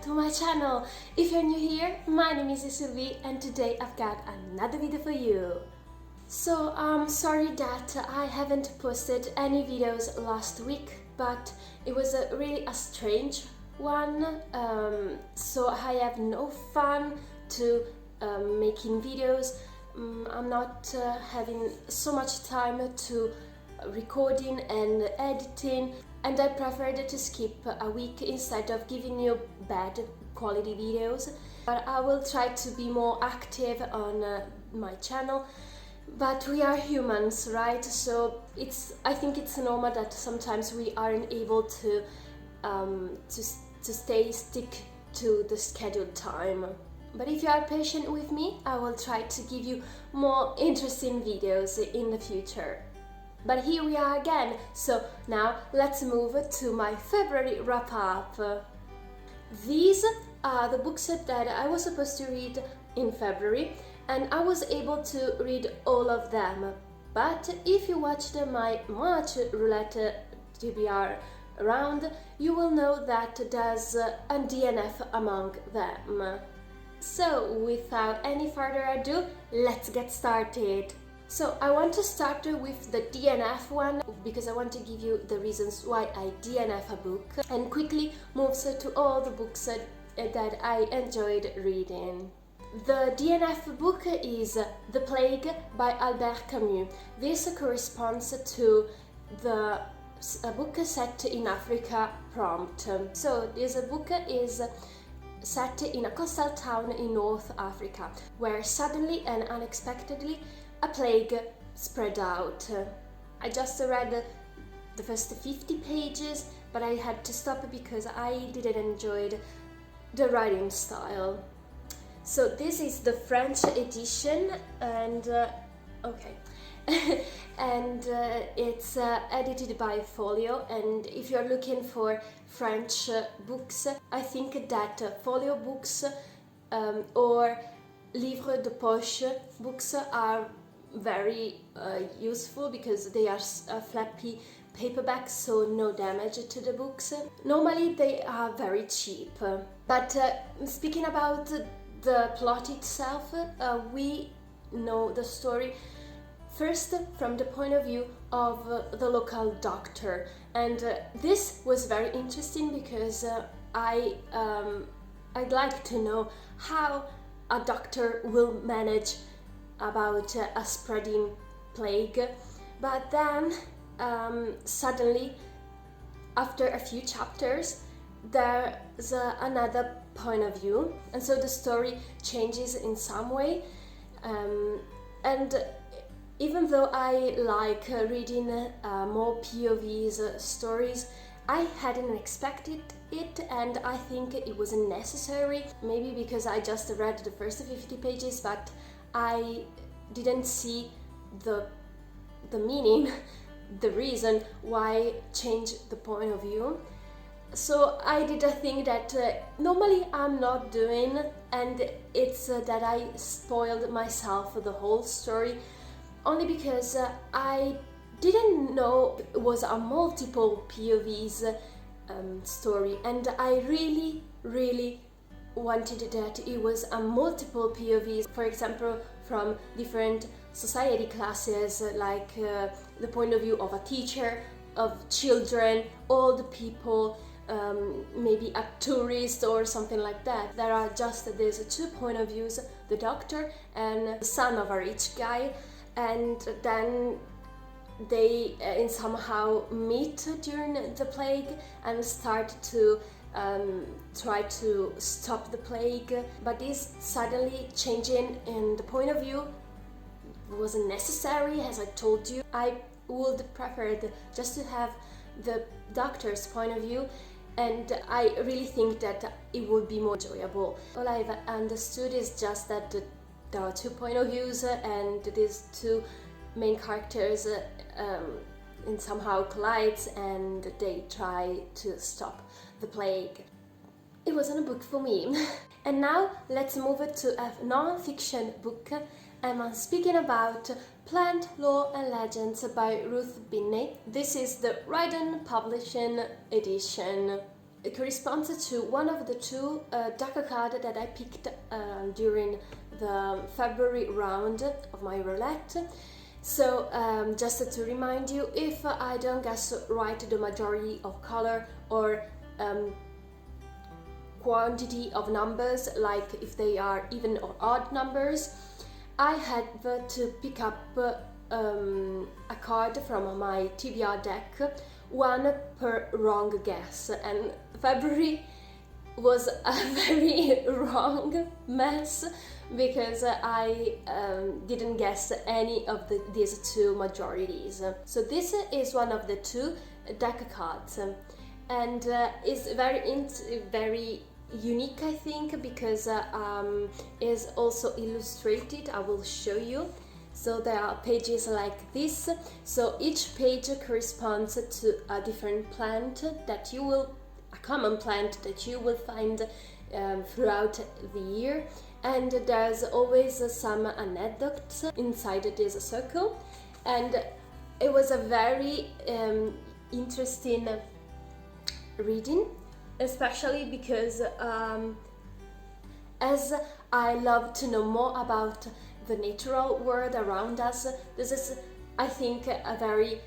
back to my channel. If you're new here, my name is Fudy and today I've got another video for you. So I'm sorry that I haven't posted any videos last week, but it was really a strange one, so I have no fun to making videos. I'm not having so much time to recording and editing, and I preferred to skip a week instead of giving you bad quality videos. But I will try to be more active on my channel. But we are humans, right? So I think it's normal that sometimes we aren't able to stick to the scheduled time. But if you are patient with me, I will try to give you more interesting videos in the future. But here we are again, so now let's move to my February wrap-up. These are the books that I was supposed to read in February, and I was able to read all of them. But if you watched my March roulette TBR round, you will know that there's a DNF among them. So without any further ado, let's get started. So I want to start with the DNF one because I want to give you the reasons why I DNF a book, and quickly moves to all the books that I enjoyed reading. The DNF book is The Plague by Albert Camus. This corresponds to a book set in Africa prompt. So this book is set in a coastal town in North Africa, where suddenly and unexpectedly a plague spread out. I just read the first 50 pages, but I had to stop because I didn't enjoy the writing style. So this is the French edition, and and it's edited by Folio. And if you're looking for French books, I think that Folio books or livre de poche books are very useful because they are flappy paperbacks, so no damage to the books. Normally they are very cheap. But speaking about the plot itself, we know the story first from the point of view of the local doctor, and this was very interesting because I'd like to know how a doctor will manage about a spreading plague. But then suddenly, after a few chapters, there's another point of view, and so the story changes in some way. And even though I like reading more POVs stories, I hadn't expected it, and I think it wasn't necessary. Maybe because I just read the first 50 pages, but I didn't see the meaning, the reason why change the point of view. So I did a thing that normally I'm not doing, and it's that I spoiled myself the whole story, only because I didn't know it was a multiple POVs story, and I really wanted that it was a multiple POVs, for example from different society classes, like the point of view of a teacher, of children, old people, maybe a tourist or something like that. There are just these two point of views, the doctor and the son of a rich guy, and then they somehow meet during the plague and start to try to stop the plague. But this suddenly changing in the point of view wasn't necessary. As I told you, I would prefer just to have the doctor's point of view, and I really think that it would be more enjoyable. All I've understood is just that there are two point of views, and these two main characters in somehow collides, and they try to stop the plague. It wasn't a book for me. And now let's move to a non-fiction book, and I'm speaking about Plant, Lore and Legends by Ruth Binney. This is the Ryden Publishing edition. corresponds to one of the two deck cards that I picked during the February round of my roulette. So just to remind you, if I don't guess right the majority of color or quantity of numbers, like if they are even or odd numbers, I had to pick up a card from my TBR deck, one per wrong guess, and February was a very wrong mess because I didn't guess any of these two majorities. So this is one of the two deck cards, and is very unique, I think, because is also illustrated. I will show you. So there are pages like this. So each page corresponds to a different plant that you will, a common plant that you will find throughout the year. And there's always some anecdotes inside this circle. And it was a very interesting reading, especially because as I love to know more about the natural world around us, this is, I think, a very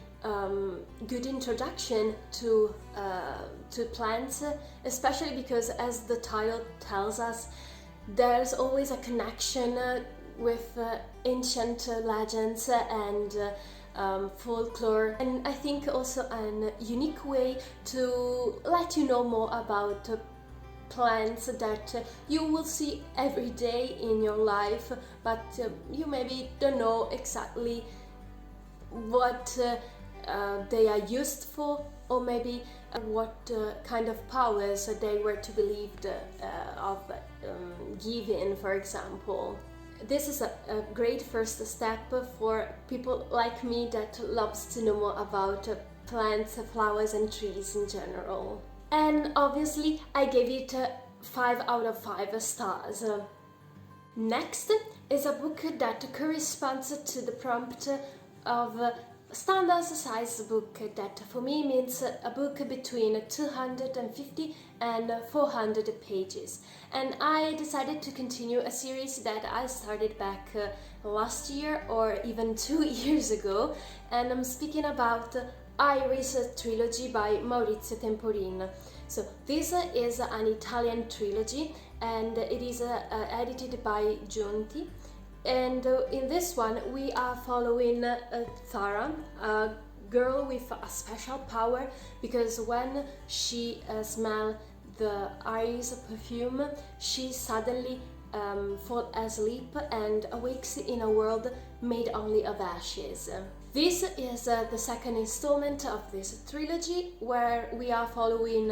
good introduction to plants, especially because, as the title tells us, there's always a connection with ancient legends and folklore, and I think also a unique way to let you know more about plants that you will see every day in your life, but you maybe don't know exactly what they are used for, or maybe what kind of powers they were to believed of giving, for example. This is a great first step for people like me that loves to know more about plants, flowers and trees in general. And obviously I gave it 5 out of 5 stars. Next is a book that corresponds to the prompt of a standard size book, that for me means a book between 250 and 400 pages. And I decided to continue a series that I started back last year or even 2 years ago, and I'm speaking about Iris Trilogy by Maurizio Temporino. So this is an Italian trilogy, and it is edited by Giunti. And in this one we are following Tara, a girl with a special power, because when she smells the Iris perfume, she suddenly falls asleep and awakes in a world made only of ashes. This is the second installment of this trilogy, where we are following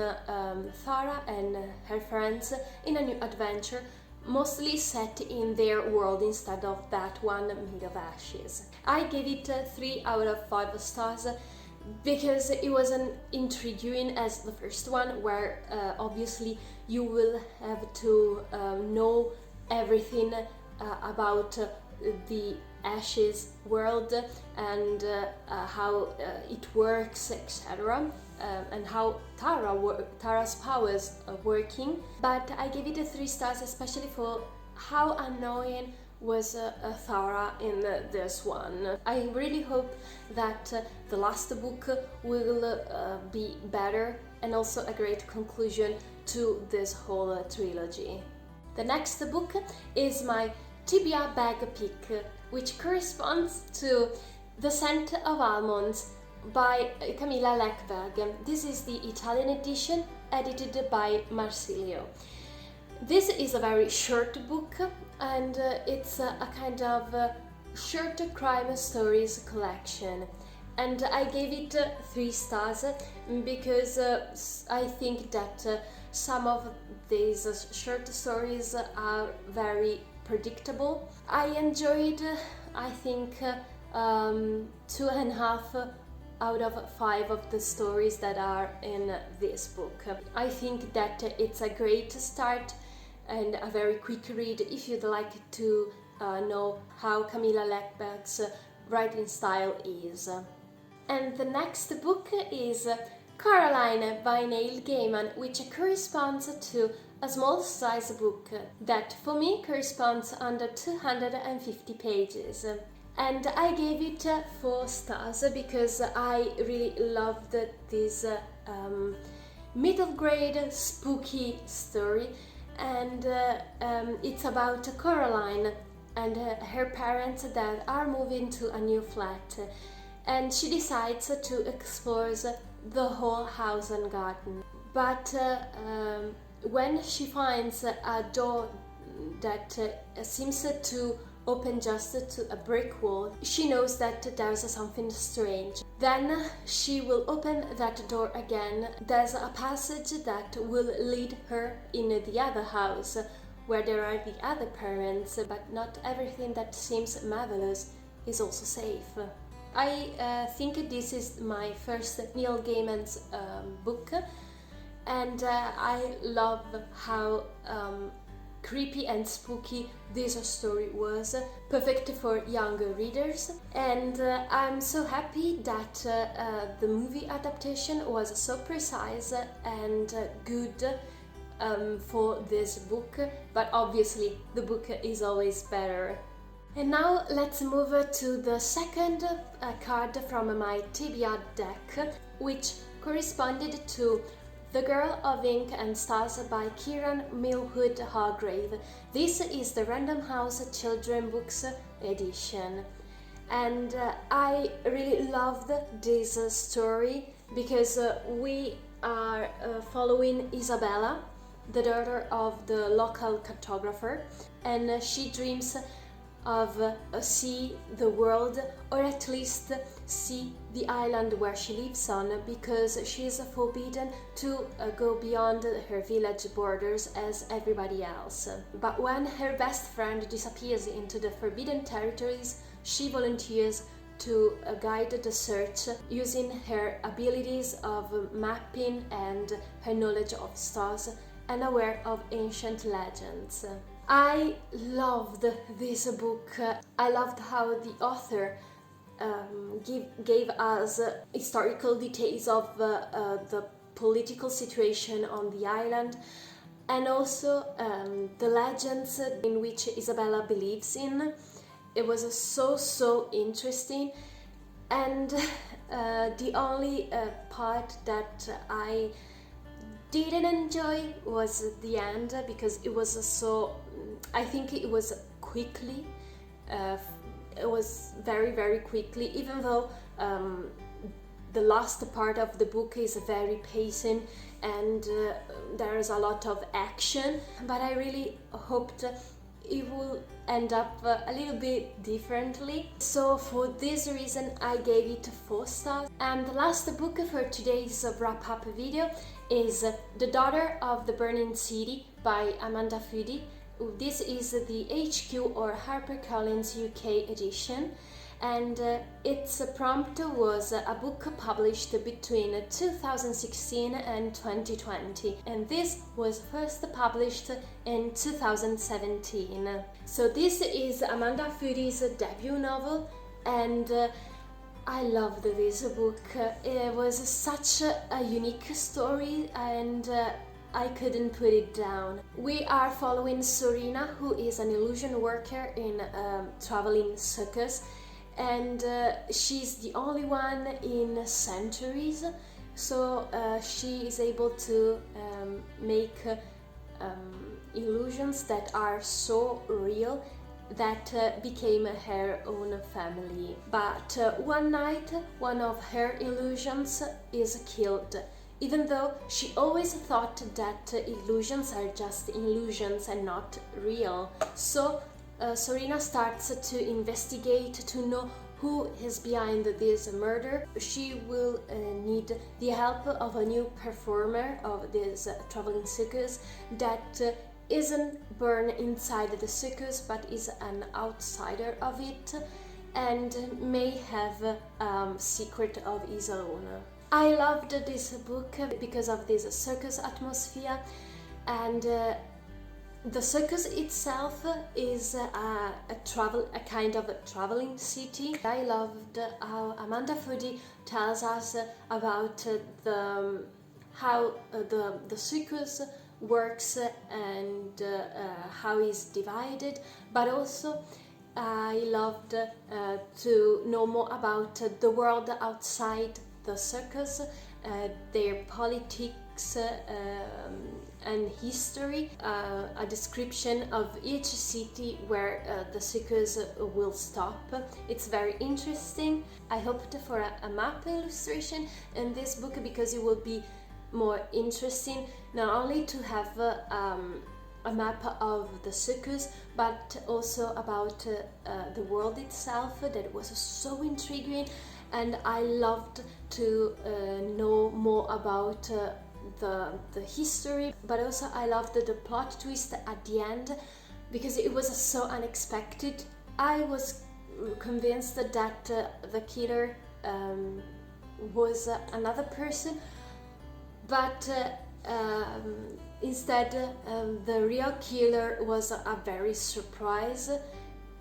Thara and her friends in a new adventure, mostly set in their world instead of that one made of ashes. I gave it 3 out of 5 stars because it wasn't intriguing as the first one, where obviously you will have to know everything about the ashes world and how it works, etc. And how Tara's powers are working. But I gave it 3 stars, especially for how annoying was Tara in this one. I really hope that the last book will be better, and also a great conclusion to this whole trilogy. The next book is my TBR bag pick, which corresponds to The Scent of Almonds by Camilla Läckberg. This is the Italian edition, edited by Maurizio. This is a very short book, and it's a kind of short crime stories collection. And I gave it 3 stars because I think that some of these short stories are very predictable. I enjoyed, I think, 2.5 out of 5 of the stories that are in this book. I think that it's a great start and a very quick read if you'd like to know how Camilla Läckberg's writing style is. And the next book is Coraline by Neil Gaiman, which corresponds to a small size book that for me corresponds under 250 pages. And I gave it 4 stars because I really loved this middle grade spooky story, and it's about Coraline and her parents that are moving to a new flat, and she decides to explore the whole house and garden. But when she finds a door that seems to open just to a brick wall, she knows that there's something strange. Then she will open that door again. There's a passage that will lead her in the other house where there are the other parents, but not everything that seems marvelous is also safe. I think this is my first Neil Gaiman's book, and I love how creepy and spooky this story was, perfect for younger readers. And I'm so happy that the movie adaptation was so precise and good for this book, but obviously the book is always better. And now let's move to the second card from my TBR deck, which corresponded to The Girl of Ink and Stars by Kieran Milhood Hargrave. This is the Random House Children Books edition, and I really loved this story because we are following Isabella, the daughter of the local cartographer, and she dreams of see the world, or at least see the island where she lives on, because she is forbidden to go beyond her village borders as everybody else. But when her best friend disappears into the forbidden territories, she volunteers to guide the search using her abilities of mapping and her knowledge of stars and aware of ancient legends. I loved this book. I loved how the author gave us historical details of the political situation on the island, and also the legends in which Isabella believes in. It was so interesting, and the only part that I didn't enjoy was the end, because it was I think it was quickly, it was very quickly, even though the last part of the book is very pacing and there is a lot of action, but I really hoped it will end up a little bit differently. So for this reason I gave it 4 stars. And the last book for today's wrap-up video is The Daughter of the Burning City by Amanda Fudy. This is the HQ or HarperCollins UK edition, and its prompt was a book published between 2016 and 2020, and this was first published in 2017. So this is Amanda Fudy's debut novel, and I loved this book. It was such a unique story, and I couldn't put it down. We are following Sorina, who is an illusion worker in a traveling circus, and she's the only one in centuries, so she is able to make illusions that are so real that became her own family. But one night, one of her illusions is killed, even though she always thought that illusions are just illusions and not real. So Sorina starts to investigate to know who is behind this murder. She will need the help of a new performer of this traveling circus that isn't born inside the circus but is an outsider of it and may have a secret of his own. I loved this book because of this circus atmosphere, and The circus itself is a kind of a traveling city. I loved how Amanda Fudy tells us about how the circus works and how it's divided, but also I loved to know more about the world outside the circus, their politics and history, a description of each city where the circus will stop. It's very interesting. I hoped for a map illustration in this book because it will be more interesting not only to have a map of the circus, but also about the world itself. That was so intriguing, and I loved to know more about the history, but also I loved the plot twist at the end because it was so unexpected. I was convinced that the killer was another person, but instead the real killer was a very surprise,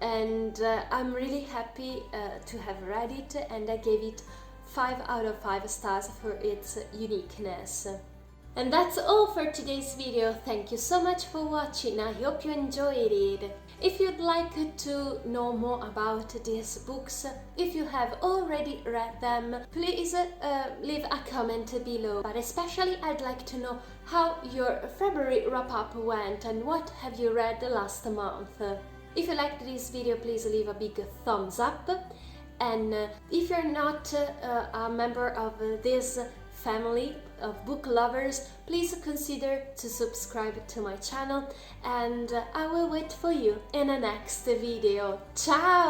and I'm really happy to have read it, and I gave it 5 out of 5 stars for its uniqueness. And that's all for today's video. Thank you so much for watching. I hope you enjoyed it. If you'd like to know more about these books, if you have already read them, please leave a comment below. But especially I'd like to know how your February wrap-up went and what have you read last month. If you liked this video, please leave a big thumbs up. And if you're not a member of this family of book lovers, please consider to subscribe to my channel, and I will wait for you in the next video. Ciao!